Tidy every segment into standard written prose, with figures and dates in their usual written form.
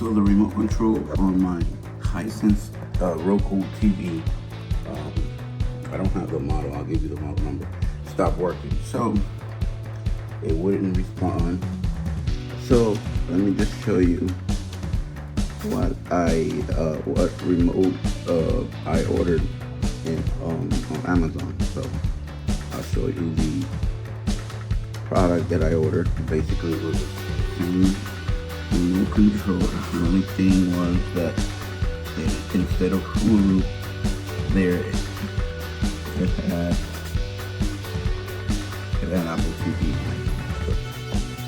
So the remote control on my Hisense Roku TV, I don't have the model, I'll give you the model number, stopped working. So it wouldn't respond. So let me just show you what remote I ordered on Amazon. So I'll show you the product that I ordered. Basically it was a remote control. The only thing was that instead of Hulu, there it had Apple TV. So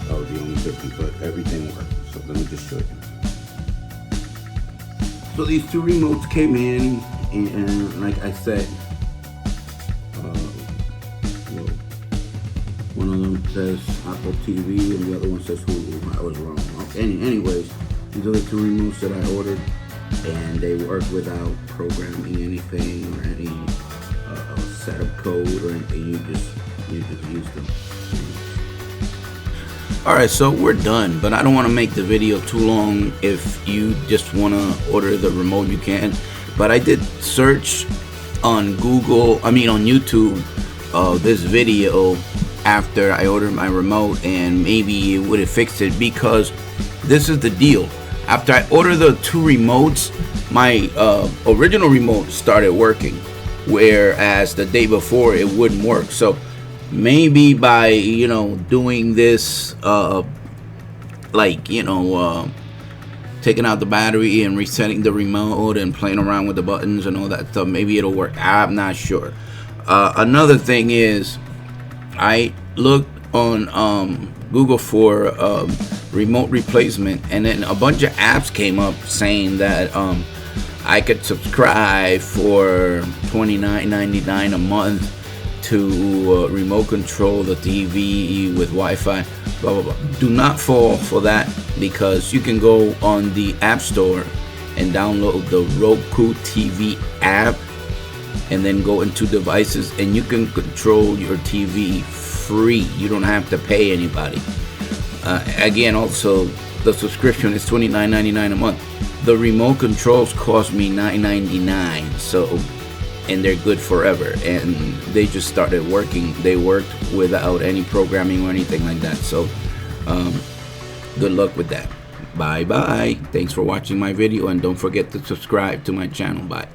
that was the only difference, but everything worked. So let me just show you. So these two remotes came in, and like I said, one of them says Apple TV and the other one says Hulu. I was wrong. Anyways, these are the two remotes that I ordered, and they work without programming anything or any setup code or anything. You just use them. Alright, so we're done, but I don't want to make the video too long. If you just want to order the remote, you can. But I did search on YouTube, this video after I ordered my remote, and maybe it would have fixed it, because this is the deal. After I ordered the two remotes, my original remote started working, whereas the day before it wouldn't work. So maybe by doing this taking out the battery and resetting the remote and playing around with the buttons and all that stuff, maybe it'll work. I'm not sure. Another thing is, I looked on Google for remote replacement, and then a bunch of apps came up saying that I could subscribe for $29.99 a month to remote control the TV with Wi-Fi, blah blah blah. Do not fall for that, because you can go on the App Store and download the Roku TV app, and then go into devices, and you can control your TV free. You don't have to pay anybody. Again, also the subscription is $29.99 a month. The remote controls cost me $9.99, so, and they're good forever, and they just started working. They worked without any programming or anything like that. So good luck with that. Bye bye. Thanks for watching my video, and don't forget to subscribe to my channel. Bye.